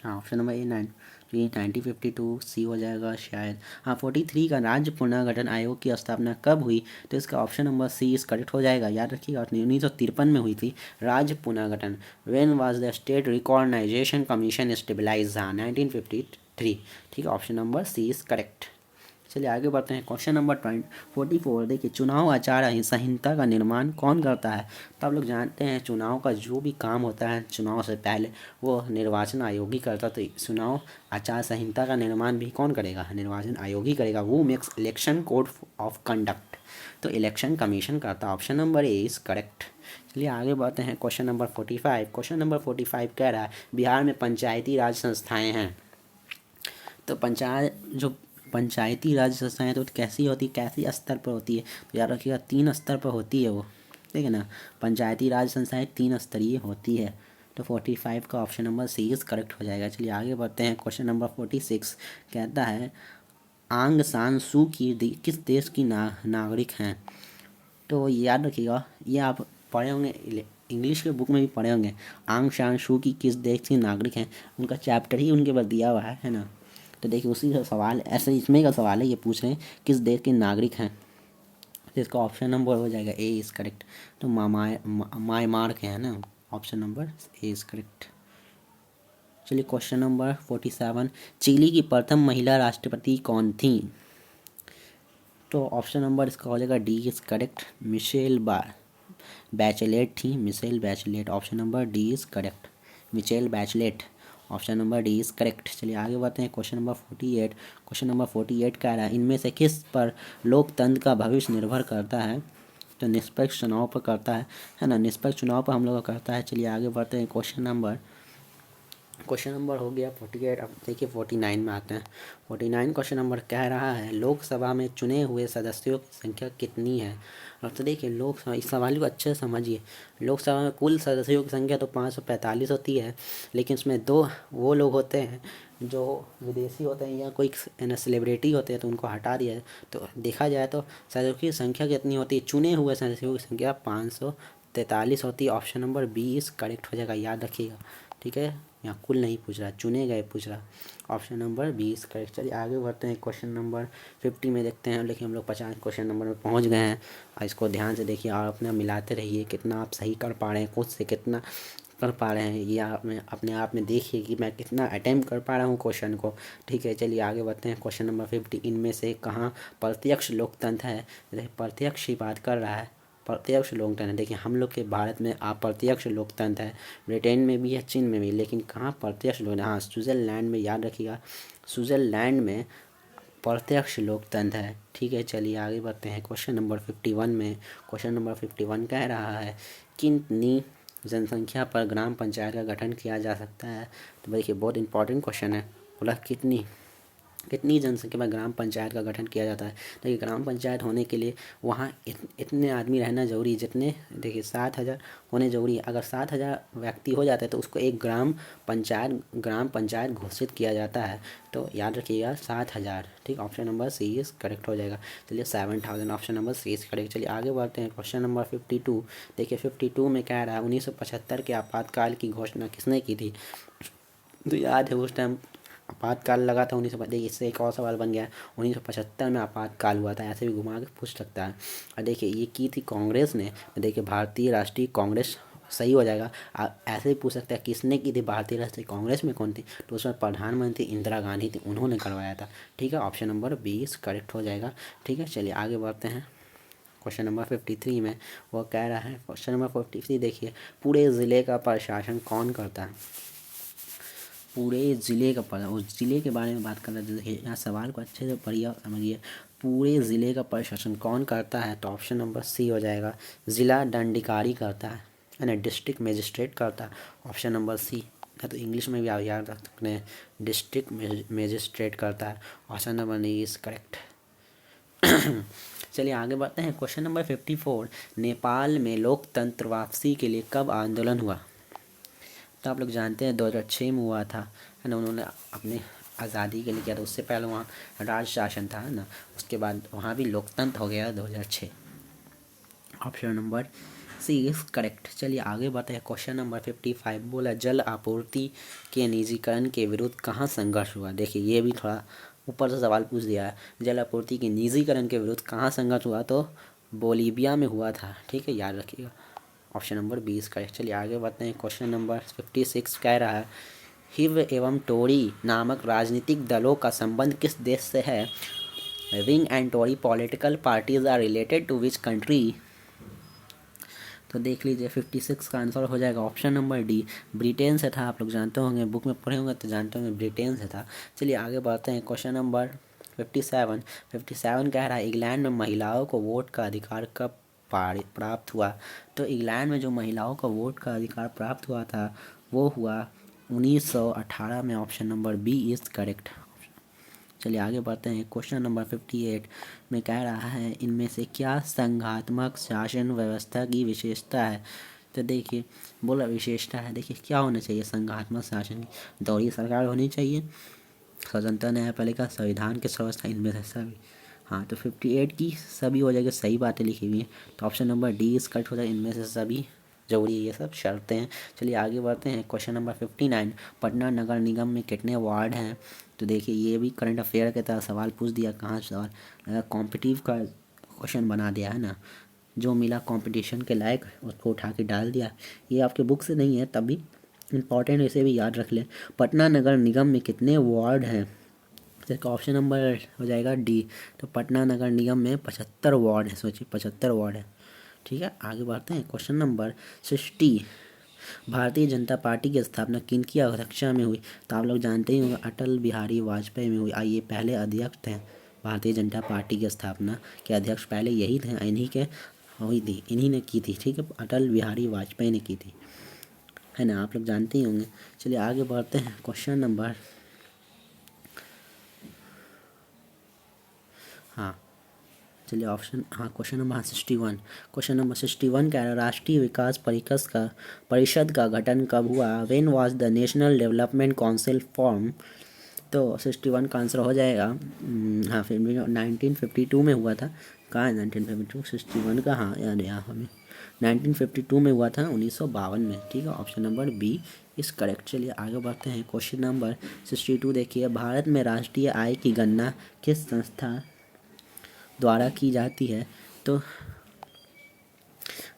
हाँ ऑप्शन नंबर A9, तो ये 1952 सी हो जाएगा शायद। हाँ 43 का राज्य पुनर्गठन आयोग की स्थापना कब हुई, तो इसका ऑप्शन नंबर सी इस करेक्ट हो जाएगा। याद रखिएगा 1953 में हुई थी राज्य पुनर्गठन। When was the state recognisation commission stabilise, हाँ 1953, ठीक है option number C is correct. चलिए आगे बढ़ते हैं, क्वेश्चन नंबर 44, देखिए चुनाव आचार संहिता का निर्माण कौन करता है। तो आप लोग जानते हैं चुनाव का जो भी काम होता है चुनाव से पहले वो निर्वाचन आयोग ही करता, तो चुनाव आचार संहिता का निर्माण भी कौन करेगा, निर्वाचन आयोग ही करेगा। वो makes election code of conduct, तो इलेक्शन कमीशन करता, option number A is correct. चलिए आगे बढ़ते हैं, क्वेश्चन नंबर 45, क्वेश्चन नंबर 45 कह रहा है बिहार में पंचायती राज संस्थाएं हैं। तो पंचायती राज संस्थाएं तो कैसी होती, कैसी स्तर पर होती है, तो याद रखिएगा 3 स्तर पर होती है वो, ठीक है ना, पंचायती राज संस्थाएं 3 स्तरीय होती है। तो 45 का option number C is correct हो जाएगा। चलिए आगे बढ़ते हैं, क्वेश्चन नंबर 46 कहता है आंग सान सू की किस देश की नागरिक हैं। तो याद रखिएगा ये आप पढ़े होंगे, इंग्लिश के बुक में भी पढ़े होंगे, आंग सान सू की किस देश की नागरिक हैं, उनका चैप्टर ही उनके पास दिया हुआ है ना। तो देखिए उसी का सवाल ऐसे इसमें का सवाल है, ये पूछ रहे हैं किस देश के नागरिक हैं, तो इसका ऑप्शन नंबर हो जाएगा ए इज करेक्ट। तो म्यांमार के हैं ना, option number A is correct. चलिए क्वेश्चन नंबर 47, चिली की प्रथम महिला राष्ट्रपति कौन थी। तो ऑप्शन नंबर इसका हो जाएगा D is correct, Michelle Bachelet थी, Michelle Bachelet, option number D is correct, Michelle Bachelet, option number D is correct. चलिए आगे बढ़ते हैं, क्वेश्चन नंबर 48, क्वेश्चन नंबर 48 कह रहा है इनमें से किस पर लोकतंत्र का भविष्य निर्भर करता है। तो निष्पक्ष चुनाव पर करता है ना, निष्पक्ष चुनाव पर हम लोग का करता है। चलिए आगे बढ़ते हैं, क्वेश्चन नंबर हो गया 48। अब देखिए 49 में आते हैं। 49 क्वेश्चन नंबर कह रहा है लोकसभा में चुने हुए सदस्यों की संख्या कितनी है। और तो देखिए लोकसभा, इस सवाल को अच्छे से समझिए, लोकसभा में कुल सदस्यों की संख्या तो 545 होती है, लेकिन उसमें 2 वो लोग होते हैं जो विदेशी होते हैं या कोई सेलिब्रिटी होते हैं, तो उनको हटा दिया है। तो देखा जाए तो सदस्यों की संख्या कितनी होती है, चुने हुए सदस्यों की संख्या 543 होती है, option number B is correct हो जाएगा। याद रखिएगा, ठीक है, यहाँ कुल नहीं पूछ रहा, चुने गए पूछ रहा, ऑप्शन नंबर 20 करेक्ट। चलिए आगे बढ़ते हैं, क्वेश्चन नंबर 50 में देखते हैं, लेकिन हम लोग 50 क्वेश्चन नंबर में पहुँच गए हैं। और इसको ध्यान से देखिए और अपना मिलाते रहिए, कितना आप सही कर पा रहे हैं, खुद से कितना कर पा रहे हैं, ये आप में अपने आप में देखिए कि मैं कितना अटेम्प्ट कर पा रहा हूँ क्वेश्चन को, ठीक है। चलिए आगे बढ़ते हैं, क्वेश्चन नंबर 50, इनमें से कहाँ प्रत्यक्ष लोकतंत्र है। देखिए प्रत्यक्ष की बात कर रहा है, प्रत्यक्ष लोकतंत्र, देखिए हम लोग के भारत में प्रत्यक्ष लोकतंत्र है, ब्रिटेन में भी है, चीन में भी, लेकिन कहाँ प्रत्यक्ष लोकतंत्र, हाँ स्विट्ज़रलैंड में, याद रखिएगा स्विट्ज़रलैंड में प्रत्यक्ष लोकतंत्र है, ठीक है। चलिए आगे बढ़ते हैं, क्वेश्चन नंबर 51 में, क्वेश्चन नंबर 51 कह रहा है कितनी जनसंख्या पर ग्राम पंचायत का गठन किया जा सकता है। तो देखिए बहुत इंपॉर्टेंट क्वेश्चन है, बोला कितनी जनसंख्या में ग्राम पंचायत का गठन किया जाता है। देखिए ग्राम पंचायत होने के लिए वहाँ इतने आदमी रहना जरूरी, जितने देखिए 7,000 होने जरूरी है। अगर 7,000 व्यक्ति हो जाते हैं तो उसको एक ग्राम पंचायत घोषित किया जाता है। तो याद रखिएगा 7,000, ठीक, option number C is correct हो जाएगा। चलिए 7,000, option number C is correct. चलिए आगे बढ़ते हैं, क्वेश्चन नंबर 52, देखिए 52 में कह रहा है 1975 के आपातकाल की घोषणा किसने की थी। तो याद है उस टाइम आपातकाल लगा था 1975, देखिए इससे एक और सवाल बन गया, 1975 में आपातकाल हुआ था, ऐसे भी घुमा के पूछ सकता है। और देखिए ये की थी कांग्रेस ने, देखिए भारतीय राष्ट्रीय कांग्रेस सही हो जाएगा। ऐसे भी पूछ सकता है किसने की थी, भारतीय राष्ट्रीय कांग्रेस में कौन थी, तो उसमें प्रधानमंत्री इंदिरा गांधी थी, उन्होंने करवाया था, ठीक है, ऑप्शन नंबर 20 करेक्ट हो जाएगा, ठीक है। चलिए आगे बढ़ते हैं, क्वेश्चन नंबर 53 में वो कह रहा है, क्वेश्चन नंबर 53 देखिए पूरे ज़िले का प्रशासन कौन करता है। पूरे ज़िले का उस ज़िले के बारे में बात कर रहे थे। देखिए यहाँ सवाल को अच्छे से पढ़िए और समझिए, पूरे ज़िले का प्रशासन कौन करता है? तो ऑप्शन नंबर सी हो जाएगा, ज़िला दंडाधिकारी करता है ना, डिस्ट्रिक्ट मजिस्ट्रेट करता है। ऑप्शन नंबर सी, या तो इंग्लिश में भी आप याद रख सकते हैं, डिस्ट्रिक्ट मजिस्ट्रेट करता है। Option number D is correct. चलिए आगे बढ़ते हैं। क्वेश्चन नंबर 54, नेपाल में लोकतंत्र वापसी के लिए कब आंदोलन हुआ? तो आप लोग जानते हैं 2006 में हुआ था, है ना, उन्होंने अपने आज़ादी के लिए किया था। उससे पहले वहाँ राज शासन था, है ना, उसके बाद वहाँ भी लोकतंत्र हो गया 2006। Option number C is correct. चलिए आगे बढ़ते हैं। क्वेश्चन नंबर 55 बोला, जल आपूर्ति के निजीकरण के विरुद्ध कहाँ संघर्ष हुआ? देखिए ये भी थोड़ा ऊपर से सवाल पूछ दिया है। जल आपूर्ति के निजीकरण के विरुद्ध कहाँ संघर्ष हुआ? तो बोलीविया में हुआ था, ठीक है, याद रखिएगा। Option number 20 correct. चलिए आगे बढ़ते हैं। क्वेश्चन नंबर 56 कह रहा है, हिव एवं टोरी नामक राजनीतिक दलों का संबंध किस देश से है? Whig and Tory political parties are related to which country? तो देख लीजिए 56 का आंसर हो जाएगा ऑप्शन नंबर डी, ब्रिटेन से था। आप लोग जानते होंगे, बुक में पढ़े होंगे तो जानते होंगे, ब्रिटेन से था। चलिए आगे बढ़ते हैं। क्वेश्चन नंबर 57 कह रहा है, इंग्लैंड में महिलाओं को वोट का अधिकार कब प्राप्त हुआ? तो इंग्लैंड में जो महिलाओं को वोट का अधिकार प्राप्त हुआ था वो हुआ 1918 में। Option number B is correct. चलिए आगे बढ़ते हैं। क्वेश्चन नंबर 58 में कह रहा है, इनमें से क्या संघात्मक शासन व्यवस्था की विशेषता है? तो देखिए बोला विशेषता है, देखिए क्या होना चाहिए संघात्मक शासन की? दोहरी सरकार होनी चाहिए, स्वतंत्र न्यायपालिका, संविधान की व्यवस्था, इनमें से सभी। हाँ, तो 58 की सभी हो जाएगी, सही बातें लिखी हुई हैं। तो ऑप्शन नंबर डी इस कट हो जाएगा, इनमें से सभी जरूरी है, ये सब शर्तें हैं। चलिए आगे बढ़ते हैं। क्वेश्चन नंबर 59, पटना नगर निगम में कितने वार्ड हैं? तो देखिए ये भी करंट अफेयर के तरह सवाल पूछ दिया, कहाँ सवाल कॉम्पिटिटिव का क्वेश्चन बना दिया है ना, जो मिला कंपटीशन के लायक उसको उठा के डाल दिया। ये आपके बुक से नहीं है तब भी इम्पॉर्टेंट, इसे भी याद रख लें। पटना नगर निगम में कितने वार्ड हैं? तो इसका ऑप्शन नंबर हो जाएगा डी। तो पटना नगर निगम में 75 वार्ड है, सोचिए 75 वार्ड है, ठीक है। आगे बढ़ते हैं। Question number 60, Bharatiya Janata party की स्थापना किनकी अध्यक्षता में हुई? तो आप लोग जानते ही होंगे, अटल बिहारी वाजपेयी में हुई। ये पहले अध्यक्ष थे भारतीय जनता पार्टी की स्थापना के अध्यक्ष पहले यही थे, इन्हीं के हुई थी, इन्हीं ने की थी, ठीक है, अटल बिहारी वाजपेयी ने की थी, है ना, आप लोग जानते ही होंगे। चलिए आगे बढ़ते हैं। क्वेश्चन नंबर चलिए क्वेश्चन नंबर 61। क्वेश्चन नंबर 61 क्या है, राष्ट्रीय विकास परिषद का गठन कब हुआ? When was the national development council form? तो 61 का आंसर हो जाएगा फिर 1952 में हुआ था। कहाँ है 1952? 61 का, हाँ याद है हमें, 1952 में हुआ था, 1952 में, ठीक है। Option number B is correct. चलिए आगे बढ़ते हैं। क्वेश्चन नंबर 62 देखिए, भारत में राष्ट्रीय आय की गणना किस संस्था द्वारा की जाती है? तो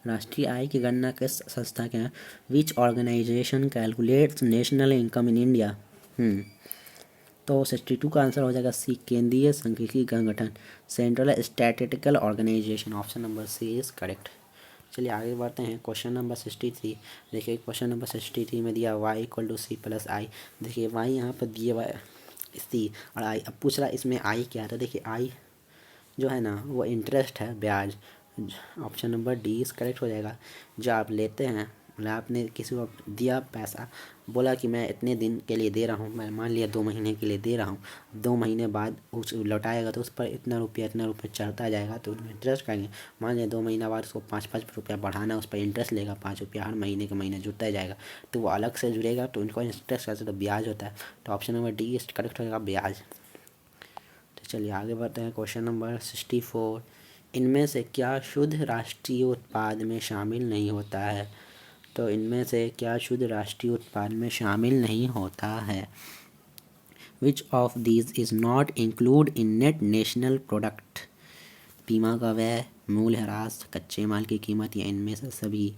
राष्ट्रीय आय की गणना किस संस्था के हैं? Which organisation calculates national income in India? तो 62 का आंसर हो जाएगा सी, केंद्रीय सांख्यिकी संगठन, central statistical organisation. Option number C is correct. चलिए आगे बढ़ते हैं। क्वेश्चन नंबर 63 देखिए, क्वेश्चन नंबर 63 में दिया y = c+i। देखिए y यहाँ पर दिए हुआ सी और i, अब पूछ रहा है इसमें i क्या था? देखिए i जो है ना वो इंटरेस्ट है, ब्याज। ऑप्शन नंबर डी इस करेक्ट हो जाएगा। जो आप लेते हैं, मतलब आपने किसी को दिया पैसा, बोला कि मैं इतने दिन के लिए दे रहा हूँ, मैं मान लिया 2 महीने के लिए दे रहा हूँ, 2 महीने बाद उस लौटाएगा तो उस पर इतना रुपया चढ़ता जाएगा, तो इंटरेस्ट करेंगे। मान लिया 2 महीना बाद उसको 5-5 रुपया बढ़ाना, उस पर इंटरेस्ट लेगा, 5 रुपया हर महीने के महीने जुड़ता जाएगा, तो वो अलग से जुड़ेगा, तो उनको इंटरेस्ट कैसे, तो ब्याज होता है। तो ऑप्शन नंबर डी इस करेक्ट हो जाएगा, ब्याज। चलिए आगे बढ़ते हैं। क्वेश्चन नंबर 64, इनमें से क्या शुद्ध राष्ट्रीय उत्पाद में शामिल नहीं होता है? तो इनमें से क्या शुद्ध राष्ट्रीय उत्पाद में शामिल नहीं होता है? विच of these is not include in net national product? बीमा का व्यय, मूल्यह्रास, कच्चे माल की कीमत, या इनमें से सभी?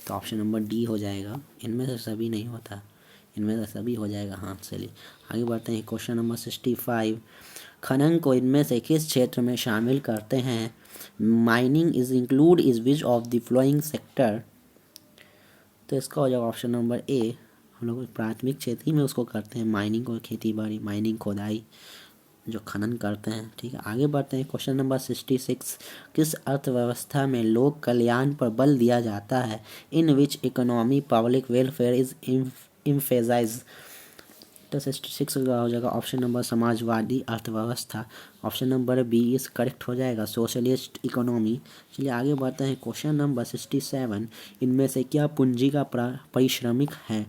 तो ऑप्शन नंबर डी हो जाएगा, इनमें से सभी नहीं होता, इनमें से सभी हो जाएगा। हाँ चलिए आगे बढ़ते हैं। क्वेश्चन नंबर 65, खनन को इनमें से किस क्षेत्र में शामिल करते हैं? Mining is include is which of the flowing sector? तो इसका हो जाएगा ऑप्शन नंबर ए, हम लोग प्राथमिक क्षेत्र ही में उसको करते हैं, माइनिंग और खेती बाड़ी, माइनिंग खोदाई। जो खनन करते हैं। ठीक है, आगे बढ़ते हैं। क्वेश्चन नंबर 66, किस अर्थव्यवस्था में लोक कल्याण पर बल दिया जाता है? In which economy public welfare is emphasise. तो 66 का हो जाएगा ऑप्शन नंबर समाजवादी अर्थव्यवस्था। Option number B is correct हो जाएगा सोशलिस्ट इकोनॉमी। चलिए आगे बढ़ते हैं। क्वेश्चन नंबर 67, इनमें से क्या पूंजी का परिश्रमिक है?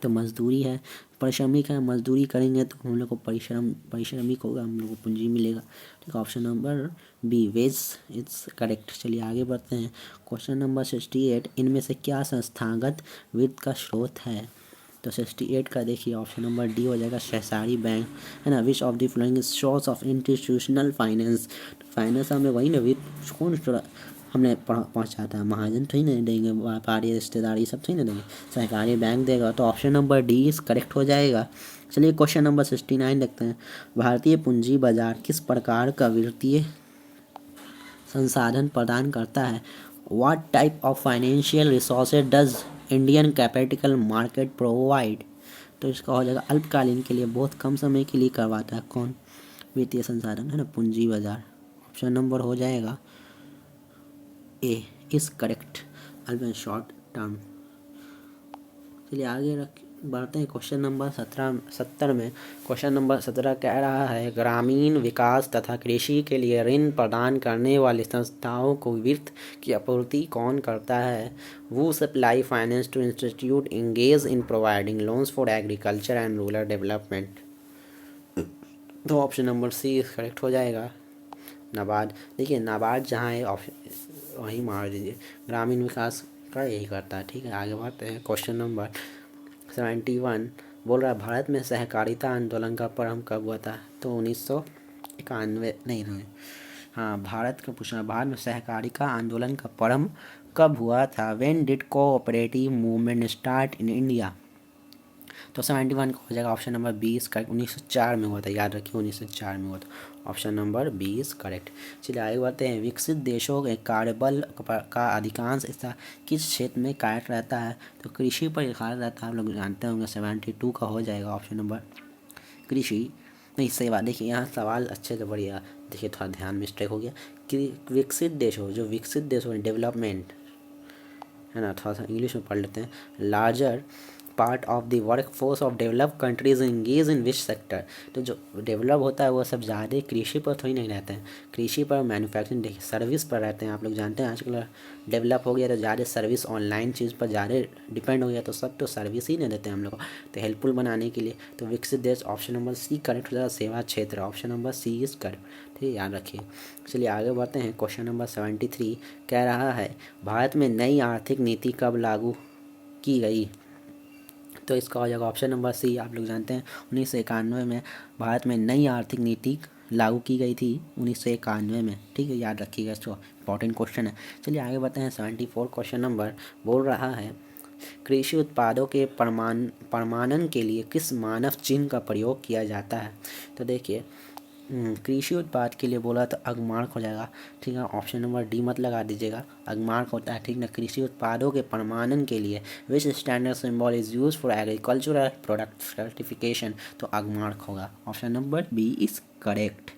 तो मजदूरी है, परिश्रमिक है। मजदूरी करेंगे तो हम लोग को परिश्रमिक होगा, हम लोग को पूंजी मिलेगा। ठीक है, option number B was it's correct. चलिए आगे बढ़ते हैं। क्वेश्चन नंबर 68, इनमें से क्या संस्थागत वित्त का स्रोत है? तो 68 का देखिए ऑप्शन नंबर डी हो जाएगा सहकारी बैंक, है ना। Which of the following source of institutional finance. Finance हमें वही ना वित्त कौन हमने पहुँचाता है, महाजन थोड़ी ना देंगे, व्यापारी रिश्तेदारी सब थोड़ी ना देंगे, सहकारी बैंक देगा। तो ऑप्शन नंबर डी इस करेक्ट हो जाएगा। चलिए क्वेश्चन नंबर 69 देखते हैं। भारतीय पूंजी बाजार किस प्रकार का वित्तीय संसाधन प्रदान करता है? What type of financial resources does Indian capital market provide. तो इसका हो जाएगा अल्पकालीन के लिए, बहुत कम समय के लिए करवाता है कौन? वित्तीय संसाधन, है ना, पूंजी बाजार। ऑप्शन नंबर हो जाएगा ए इज करेक्ट, अल्प शॉर्ट टर्म। चलिए आगे बढ़ते हैं। क्वेश्चन नंबर 70 में। क्वेश्चन नंबर 17 कह रहा है ग्रामीण विकास तथा कृषि के लिए ऋण प्रदान करने वाली संस्थाओं को वित्त की आपूर्ति कौन करता है? वो supply finance to institute engage in providing loans for agriculture and rural development. तो ऑप्शन नंबर सी करेक्ट हो जाएगा, नाबार्ड। देखिए नाबार्ड जहाँ है ऑप्शन वहीं मार दीजिए, ग्रामीण विकास का यही करता है। ठीक है, आगे बढ़ते हैं। क्वेश्चन नंबर 71 बोल रहा है भारत में सहकारिता आंदोलन का प्रारंभ कब हुआ था? तो 1991 नहीं, हाँ भारत का पूछना, भारत में सहकारिता आंदोलन का प्रारंभ कब हुआ था? When did cooperative movement start in India. तो 71 का हो जाएगा ऑप्शन नंबर 20 करेक्ट। 1904 में हुआ था, याद रखिए 1904 में हुआ था। Option number 20 correct. चलिए आगे बढ़ते हैं। विकसित देशों के कार्यबल का अधिकांश हिस्सा किस क्षेत्र में कार्यरत रहता है? तो कृषि पर कार्यरत रहता है, आप लोग जानते होंगे। 72 का हो जाएगा ऑप्शन नंबर कृषि, नहीं सेवा। देखिए यहाँ सवाल अच्छे से बढ़िया, देखिए थोड़ा ध्यान मिस्टेक हो गया कि विकसित देशों, जो विकसित देशों डेवलपमेंट, है ना, थोड़ा सा इंग्लिश में पढ़ लेते हैं। Larger part of the work force of develop countries engage in which sector. तो जो डेवलप होता है वो सब ज़्यादा कृषि पर थोड़ी नहीं रहते हैं, कृषि पर, मैन्युफैक्चरिंग, देखिए सर्विस पर रहते हैं। आप लोग जानते हैं आजकल डेवलप हो गया तो ज़्यादा सर्विस, ऑनलाइन चीज़ पर ज़्यादा डिपेंड हो गया, तो सब तो सर्विस ही नहीं देते हैं हम लोग को, तो हेल्पफुल बनाने के लिए। तो विकसित देश ऑप्शन नंबर सी करेक्ट हो जाएगा, सेवा क्षेत्र। Option number C is correct, ठीक है, याद रखिए। चलिए आगे बढ़ते हैं। क्वेश्चन नंबर 73 कह रहा है भारत में नई आर्थिक नीति कब लागू की गई? तो इसका हो जाएगा ऑप्शन नंबर सी। आप लोग जानते हैं 1991 में भारत में नई आर्थिक नीति लागू की गई थी, 1991 में। ठीक है, याद रखिएगा, इसको इंपॉर्टेंट क्वेश्चन है। चलिए आगे बढ़ते हैं। 74 क्वेश्चन नंबर बोल रहा है कृषि उत्पादों के प्रमाणन के लिए किस मानक चिन्ह का प्रयोग किया जाता है? तो देखिए कृषि उत्पाद के लिए बोला तो अगमार्क हो जाएगा, ठीक है। ऑप्शन नंबर डी मत लगा दीजिएगा, अगमार्क होता है, ठीक ना। कृषि उत्पादों के प्रमाणन के लिए which standard symbol is use for agricultural product certification, तो अगमार्क होगा। Option number B is correct.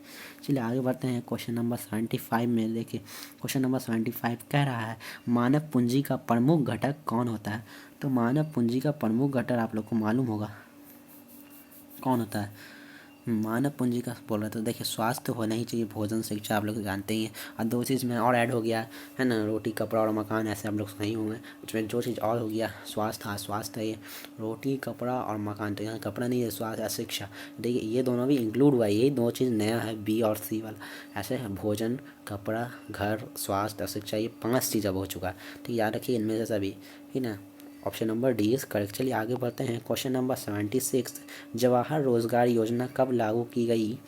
चलिए आगे बढ़ते हैं। क्वेश्चन नंबर 75 में देखिए, क्वेश्चन नंबर 75 कह रहा है मानव पूंजी का प्रमुख घटक कौन होता है? तो मानव पूंजी का प्रमुख घटक आप लोग को मालूम होगा कौन होता है। मानव पूंजी का बोल रहा था, देखिए स्वास्थ्य होना ही चाहिए, भोजन शिक्षा आप लोग जानते ही हैं, और दो चीज़ में और ऐड हो गया है ना, रोटी कपड़ा और मकान, ऐसे आप लोग सही होंगे। उसमें जो चीज़ और हो गया स्वास्थ्य, हाँ स्वास्थ्य है ये, रोटी कपड़ा और मकान। तो यहाँ कपड़ा नहीं है, स्वास्थ्य या शिक्षा, देखिए ये दोनों भी इंक्लूड हुआ है, यही दो चीज़ नया है बी और सी वाला। ऐसे है भोजन, कपड़ा, घर, स्वास्थ्य और शिक्षा, ये 5 चीज़ अब हो चुका है, ठीक, याद रखिए इनमें से सभी, ठीक ना। Option number D is correct. चलिए आगे बढ़ते हैं। क्वेश्चन नंबर 76 जवाहर रोजगार योजना कब लागू की गई?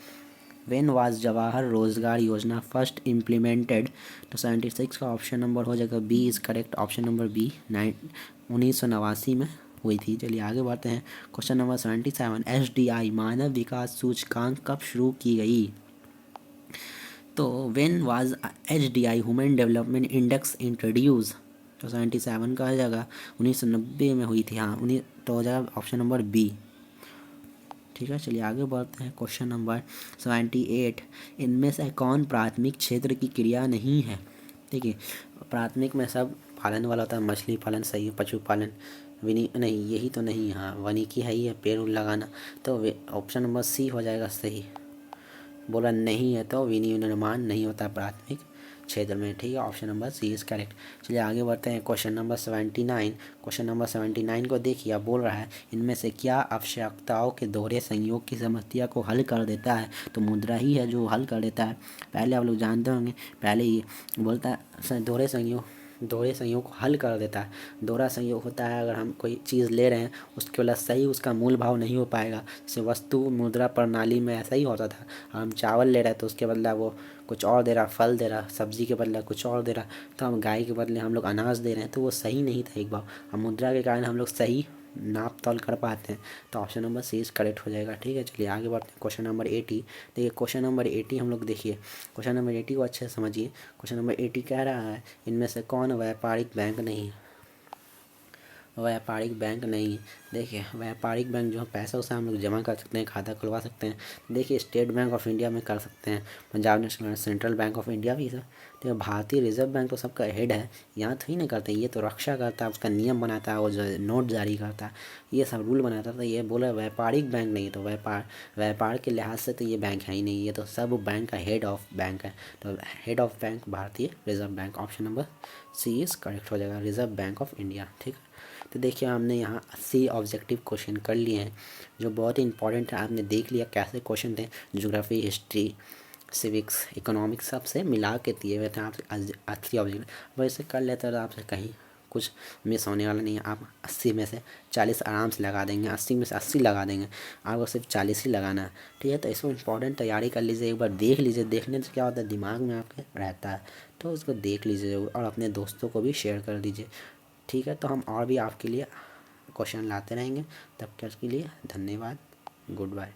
व्हेन वाज जवाहर रोजगार योजना फर्स्ट इम्प्लीमेंटेड? तो 76 का ऑप्शन नंबर हो जाएगा B is correct. Option number B 1989 में हुई थी। चलिए आगे बढ़ते हैं। क्वेश्चन नंबर 77 SDI मानव विकास सूचकांक कब शुरू की गई? तो when was HDI human development index introduce? तो 77 का आ जाएगा 1990 में हुई थी, हाँ तो हो जाएगा ऑप्शन नंबर बी, ठीक ठीक है, चलिए आगे बढ़ते हैं। क्वेश्चन नंबर 78, इनमें से कौन प्राथमिक क्षेत्र की क्रिया नहीं है? देखिए, प्राथमिक में सब पालन वाला होता है, मछली पालन सही है, पशुपालन विनी नहीं, यही तो नहीं, हाँ वानिकी है ही है, पेड़ लगाना, तो ऑप्शन नंबर सी हो जाएगा सही। बोला नहीं है तो विनिर्माण नहीं होता प्राथमिक क्षेत्र में, ठीक है, option number C is correct. चलिए आगे बढ़ते हैं। क्वेश्चन नंबर 79, क्वेश्चन नंबर 79 को देखिए, बोल रहा है इनमें से क्या आवश्यकताओं के दोहरे संयोग की समस्या को हल कर देता है? तो मुद्रा ही है जो हल कर देता है। पहले आप लोग जानते होंगे, पहले ही बोलता है दोहरे संयोग को हल कर देता है। दोहरा संयोग होता है अगर हम कोई चीज़ ले रहे हैं उसके वाला सही उसका मूल भाव नहीं हो पाएगा। जैसे वस्तु मुद्रा प्रणाली में ऐसा ही होता था, हम चावल ले रहे हैं तो उसके बदला वो कुछ और दे रहा, फल दे रहा, सब्जी के बदले कुछ और दे रहा, तो हम गाय के बदले हम लोग अनाज दे रहे हैं, तो वो सही नहीं था एक भाव। हम मुद्रा के कारण हम लोग सही नाप तोल कर पाते हैं, तो option number C is correct हो जाएगा, ठीक है। चलिए आगे बढ़ते हैं। क्वेश्चन नंबर 80, देखिए क्वेश्चन नंबर 80 हम लोग देखिए, क्वेश्चन नंबर 80 को अच्छे से समझिए। क्वेश्चन नंबर 80 कह रहा है इनमें से कौन व्यापारिक बैंक नहीं है? व्यापारिक बैंक नहीं है। देखिए व्यापारिक बैंक जो है पैसा उसे हम लोग जमा कर सकते हैं, खाता खुलवा सकते हैं। देखिए स्टेट बैंक ऑफ इंडिया में कर सकते हैं, Punjab national, central bank of India भी सब। तो भारतीय रिजर्व बैंक तो सबका हेड है, यहाँ थोड़ी ना करते हैं, ये तो रक्षा करता है, उसका नियम बनाता है, वो जो नोट जारी करता है, ये सब रूल बनाता था। ये बोला व्यापारिक बैंक नहीं है, तो व्यापार के लिहाज से तो ये बैंक है ही नहीं, ये तो सब बैंक का हेड ऑफ बैंक है। तो हेड ऑफ बैंक भारतीय reserve bank, option number C is correct हो जाएगा, रिजर्व बैंक ऑफ इंडिया, ठीक है। तो देखिए हमने यहाँ 80 ऑब्जेक्टिव क्वेश्चन कर लिए हैं जो बहुत ही इंपॉर्टेंट है। आपने देख लिया कैसे क्वेश्चन थे, ज्योग्राफी, हिस्ट्री, सिविक्स, इकोनॉमिक्स सब से मिला के दिए हुए थे आपसे 80 ऑब्जेक्टिव। वैसे कर लेते तो आपसे कहीं कुछ मिस होने वाला नहीं है। आप 80 में से 40 आराम से लगा देंगे, 80 में से 80 लगा देंगे, आपको सिर्फ 40 ही लगाना है, ठीक है। तो इसको इम्पोर्टेंट तैयारी कर लीजिए, एक बार देख लीजिए, देखने से क्या होता है दिमाग में आपके रहता है, तो उसको देख लीजिए और अपने दोस्तों को भी शेयर कर दीजिए, ठीक है। तो हम और भी आपके लिए क्वेश्चन लाते रहेंगे, तब तक के लिए धन्यवाद, गुड बाय।